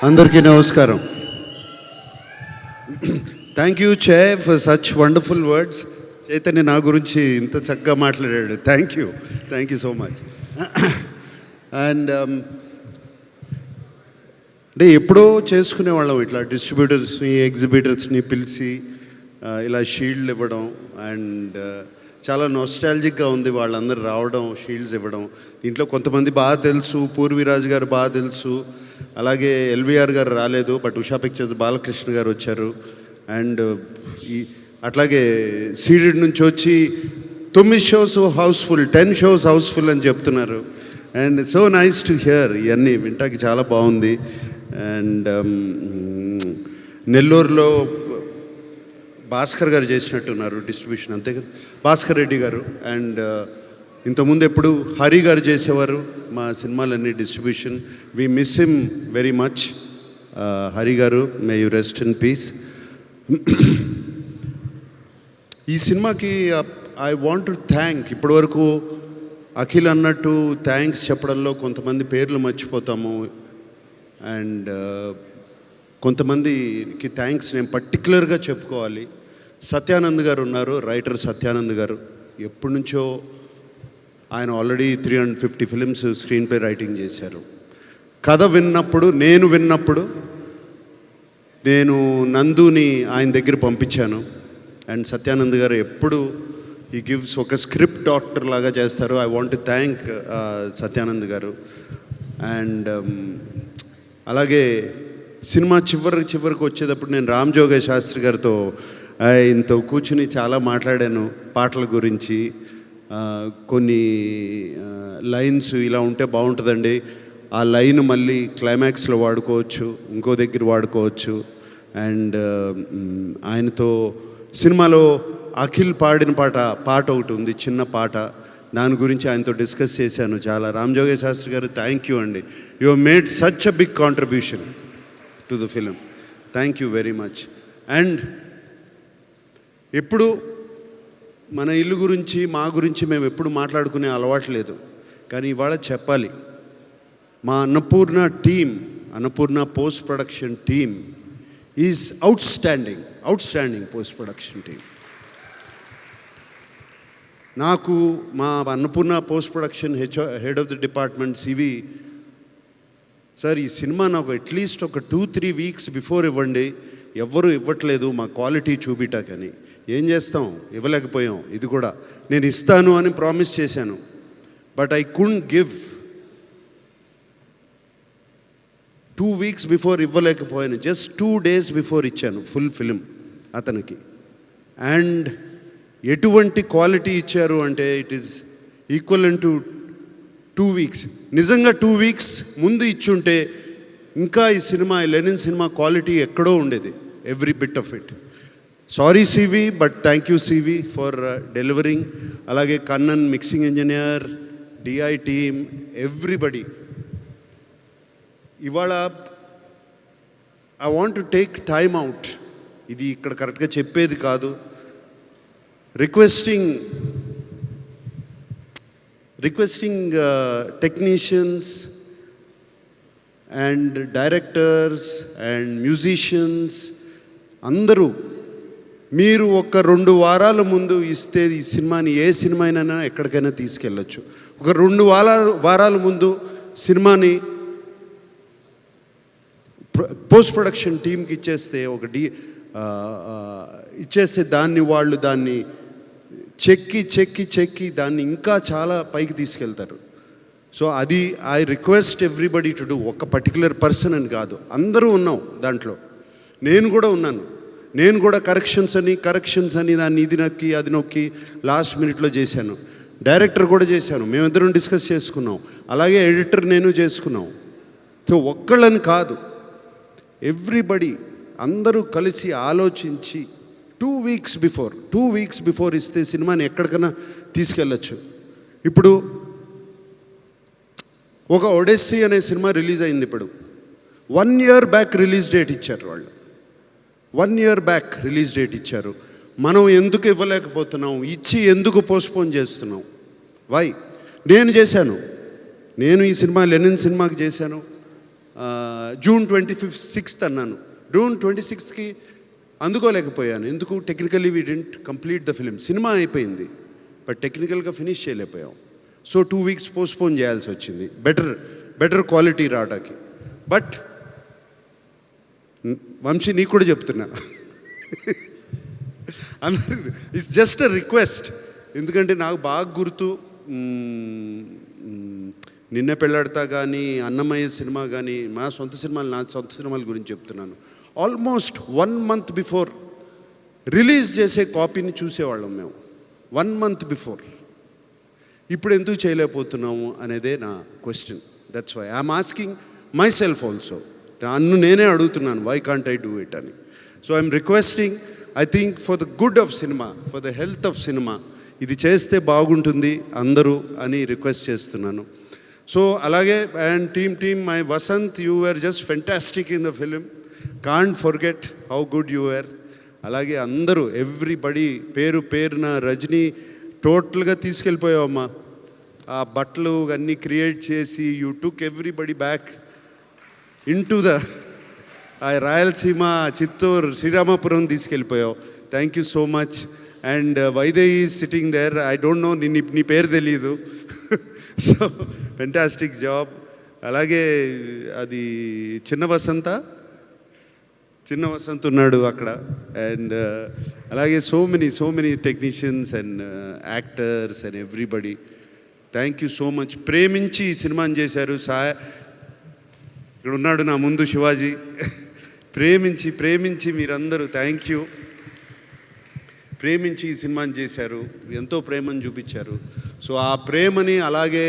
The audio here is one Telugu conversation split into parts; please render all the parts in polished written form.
అందరికీ నమస్కారం. థ్యాంక్ యూ చే for such wonderful words. Chaitanya నా గురించి ఇంత చక్కగా మాట్లాడాడు. Thank you so much. And అంటే ఎప్పుడో చేసుకునేవాళ్ళం ఇట్లా డిస్ట్రిబ్యూటర్స్ని ఎగ్జిబిటర్స్ని పిలిచి ఇలా షీల్డ్లు ఇవ్వడం. అండ్ చాలా నోస్టాలజిక్గా ఉంది వాళ్ళందరూ రావడం, షీల్డ్స్ ఇవ్వడం. దీంట్లో కొంతమంది బాగా తెలుసు, పూర్వీరాజు గారు బాగా తెలుసు, అలాగే ఎల్వీఆర్ గారు రాలేదు, బట్ ఉషా పిక్చర్స్ బాలకృష్ణ గారు వచ్చారు. అండ్ అట్లాగే సీడెడ్ నుంచి వచ్చి 9 షోస్ హౌస్ఫుల్, 10 షోస్ హౌస్ఫుల్ అని చెప్తున్నారు. And so nice to hear. ఇవన్నీ వింటాకి చాలా బాగుంది. అండ్ నెల్లూరులో భాస్కర్ గారు చేసినట్టున్నారు డిస్ట్రిబ్యూషన్, అంతే కదా, భాస్కర్ రెడ్డి గారు. అండ్ ఇంతకుముందు ఎప్పుడు హరి గారు చేసేవారు మా సినిమాలన్నీ distribution. We miss him very much. Hari garu, may you rest in peace. ఈ సినిమాకి ఐ వాంట్ టు థ్యాంక్, ఇప్పటివరకు అఖిల్ అన్నట్టు థ్యాంక్స్ చెప్పడంలో కొంతమంది పేర్లు మర్చిపోతాము. అండ్ కొంతమందికి థ్యాంక్స్ నేను పర్టికులర్గా చెప్పుకోవాలి. సత్యానంద్ గారు ఉన్నారు, రైటర్ సత్యానంద్ గారు. ఎప్పటి నుంచో ఆయన already 350 films screen play writing చేశారు. కథ విన్నప్పుడు, నేను నందుని ఆయన దగ్గర పంపించాను. అండ్ సత్యానంద్ గారు ఎప్పుడు ఈ గివ్స్ ఒక స్క్రిప్ట్ డాక్టర్ లాగా చేస్తారు. I want to thank Satyanand గారు. అండ్ అలాగే సినిమా చివరికి వచ్చేటప్పుడు నేను రామ్ జోగయ్య శాస్త్రి గారితో ఆయనతో కూర్చుని చాలా మాట్లాడాను పాటల గురించి. కొన్ని లైన్స్ ఇలా ఉంటే బాగుంటుందండి, ఆ లైన్ మళ్ళీ క్లైమాక్స్లో వాడుకోవచ్చు, ఇంకో దగ్గర వాడుకోవచ్చు. అండ్ ఆయనతో సినిమాలో అఖిల్ పాడిన పాట ఒకటి ఉంది, చిన్న పాట, దాని గురించి ఆయనతో డిస్కస్ చేశాను చాలా. రామ్ జోగయ్య శాస్త్రి గారు, థ్యాంక్ యూ అండి. You have made such a big contribution to the film. Thank you very much. And ఎప్పుడు మన ఇల్లు గురించి, మా గురించి మేము ఎప్పుడు మాట్లాడుకునే అలవాటు లేదు, కానీ ఇవాళ చెప్పాలి. మా Annapurna post production team is outstanding post production team. నాకు మా Annapurna post production head of the department CV sir, ఈ సినిమా నాకు అట్లీస్ట్ ఒక 2-3 వీక్స్ బిఫోర్ ఇవ్వండి, ఎవ్వరూ ఇవ్వట్లేదు మా క్వాలిటీ చూపిటాకని. ఏం చేస్తాం, ఇవ్వలేకపోయాం. ఇది కూడా నేను ఇస్తాను అని ప్రామిస్ చేశాను, but I couldn't give. 2 weeks before ఇవ్వలేకపోయాను, జస్ట్ 2 డేస్ బిఫోర్ ఇచ్చాను ఫుల్ ఫిలిం అతనికి. అండ్ ఎటువంటి క్వాలిటీ ఇచ్చారు అంటే it is equivalent to 2 weeks. నిజంగా 2 వీక్స్ ముందు ఇచ్చుంటే ఇంకా ఈ సినిమా, లెనిన్ సినిమా క్వాలిటీ ఎక్కడో ఉండేది, every bit of it. Sorry CV, but thank you CV for delivering. అలాగే Kannan mixing engineer, DI team, everybody. ఇవాళ I want to take time out, ఇది ఇక్కడ కరెక్ట్గా చెప్పేది కాదు, requesting technicians and directors and musicians అందరూ, మీరు ఒక 2 వారాల ముందు ఇస్తే ఈ సినిమాని, ఏ సినిమా అయినా ఎక్కడికైనా తీసుకెళ్ళచ్చు. ఒక 2 వారాల ముందు సినిమాని పోస్ట్ ప్రొడక్షన్ టీంకి ఇచ్చేస్తే, ఇచ్చేస్తే వాళ్ళు దాన్ని చెక్కి దాన్ని ఇంకా చాలా పైకి తీసుకెళ్తారు. సో అది I request everybody to do. ఒక పర్టికులర్ పర్సన్ అని కాదు, అందరూ ఉన్నాం దాంట్లో. నేను కూడా ఉన్నాను. నేను కూడా కరెక్షన్స్ అని దాన్ని ఇది నొక్కి అది నొక్కి లాస్ట్ మినిట్లో చేశాను. డైరెక్టర్ కూడా చేశాను, మేమిద్దరం డిస్కస్ చేసుకున్నాం. అలాగే ఎడిటర్ నేను చేసుకున్నాం. సో ఒక్కళ్ళని కాదు, ఎవ్రీబడి అందరూ కలిసి ఆలోచించి 2 వీక్స్ బిఫోర్ ఇస్తే సినిమాని ఎక్కడికైనా తీసుకెళ్ళచ్చు. ఇప్పుడు ఒక ఒడెస్సీ అనే సినిమా రిలీజ్ అయింది. ఇప్పుడు 1 year బ్యాక్ రిలీజ్ డేట్ ఇచ్చారు వాళ్ళు. 1 year బ్యాక్ రిలీజ్ డేట్ ఇచ్చారు. మనం ఎందుకు ఇవ్వలేకపోతున్నాం, ఇచ్చి ఎందుకు పోస్ట్పోన్ చేస్తున్నాం? వై? నేను చేశాను, నేను ఈ సినిమా లెనిన్ సినిమాకి చేశాను, జూన్ 26th అన్నాను. జూన్ 26కి అందుకోలేకపోయాను. ఎందుకు? Technically we didn't complete the film. Cinema అయిపోయింది, బట్ టెక్నికల్గా ఫినిష్ చేయలేకపోయాం. సో 2 weeks పోస్ట్పోన్ చేయాల్సి వచ్చింది బెటర్ క్వాలిటీ రావడానికి. బట్ వంశీ నీకు కూడా చెప్తున్నా, అందరు ఇట్స్ జస్ట్ అ రిక్వెస్ట్. ఎందుకంటే నాకు బాగా గుర్తు, నిన్న పెళ్ళాడతా కానీ, అన్నమయ్య సినిమా కానీ, నా సొంత సినిమాల గురించి చెప్తున్నాను. ఆల్మోస్ట్ 1 month బిఫోర్ రిలీజ్ చేసే కాపీని చూసేవాళ్ళం మేము, 1 month బిఫోర్. ఇప్పుడు ఎందుకు చేయలేకపోతున్నాము అనేదే నా question. That's why I'm asking my self also. నన్ను నేనే అడుగుతున్నాను, why can't I do it అని. So I'm requesting, I think for the good of cinema, for the health of cinema, ఇది చేస్తే బాగుంటుంది అందరూ అని రిక్వెస్ట్ చేస్తున్నాను. సో అలాగే and team my Vasanth, you were just fantastic in the film. Can't forget how good you were. అలాగే అందరూ ఎవ్రీబడి పేరున, రజనీ టోటల్గా తీసుకెళ్ళిపోయావమ్మా. ఆ బట్టలు అన్నీ క్రియేట్ చేసి you took everybody back in to the Rayalaseema, Chittoor, Sriramapuram తీసుకెళ్ళిపోయావు. Thank you so much. And Vaidehi sitting there, I don't know, నీ పేరు తెలీదు. So fantastic job. అలాగే అది చిన్న వసంత్ ఉన్నాడు అక్కడ. అండ్ అలాగే so many technicians and actors and everybody, thank you so much. ప్రేమించి ఈ సినిమాని చేశారు. ఇక్కడ ఉన్నాడు నా ముందు శివాజీ. ప్రేమించి మీరందరూ థ్యాంక్ యూ. ప్రేమించి ఈ సినిమాని చేశారు, ఎంతో ప్రేమను చూపించారు. సో ఆ ప్రేమని అలాగే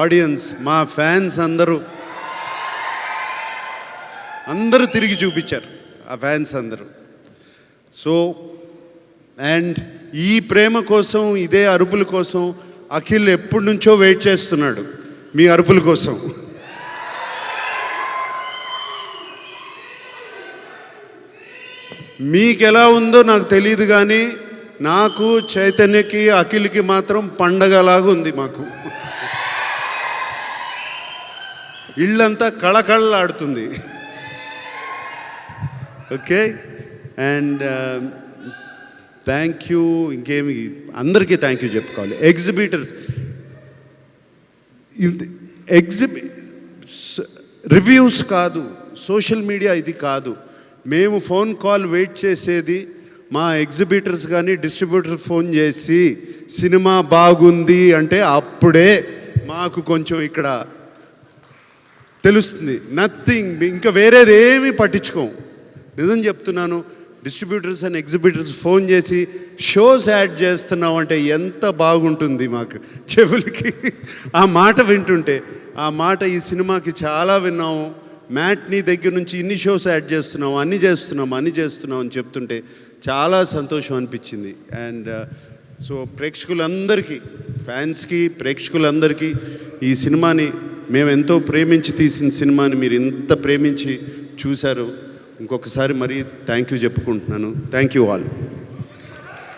ఆడియన్స్, మా ఫ్యాన్స్ అందరూ తిరిగి చూపించారు, ఆ ఫ్యాన్స్ అందరూ. సో అండ్ ఈ ప్రేమ కోసం, ఇదే అరుపుల కోసం అఖిల్ ఎప్పటి నుంచో వెయిట్ చేస్తున్నాడు, మీ అరుపుల కోసం. మీకు ఎలా ఉందో నాకు తెలియదు, కానీ నాకు, చైతన్యకి, అఖిల్కి మాత్రం పండగలాగా ఉంది. మాకు ఇళ్ళంతా కళకళలాడుతుంది. ఓకే. And thank you. ఇంకేమి అందరికీ థ్యాంక్ యూ చెప్పుకోవాలి. ఎగ్జిబిటర్స్, రివ్యూస్ కాదు, సోషల్ మీడియా ఇది కాదు. మేము ఫోన్ కాల్ వెయిట్ చేసేది మా ఎగ్జిబిటర్స్ కానీ డిస్ట్రిబ్యూటర్ ఫోన్ చేసి సినిమా బాగుంది అంటే అప్పుడే మాకు కొంచెం ఇక్కడ తెలుస్తుంది. నథింగ్, ఇంకా వేరేది ఏమీ పట్టించుకోం. నిజం చెప్తున్నాను. డిస్ట్రిబ్యూటర్స్ అండ్ ఎగ్జిబిటర్స్ ఫోన్ చేసి షోస్ యాడ్ చేస్తున్నావు అంటే ఎంత బాగుంటుంది మాకు చెవులకి. ఆ మాట వింటుంటే, ఆ మాట ఈ సినిమాకి చాలా విన్నాము. మ్యాట్నీ దగ్గర నుంచి ఇన్ని షోస్ యాడ్ చేస్తున్నాం, అన్నీ చేస్తున్నాం అని చెప్తుంటే చాలా సంతోషం అనిపించింది. అండ్ సో ప్రేక్షకులందరికీ, ఫ్యాన్స్కి, ప్రేక్షకులందరికీ ఈ సినిమాని మేము ఎంతో ప్రేమించి తీసిన సినిమాని మీరు ఇంత ప్రేమించి చూశారు. ఇంకొకసారి మరీ థ్యాంక్ యూ చెప్పుకుంటున్నాను. Thank you all.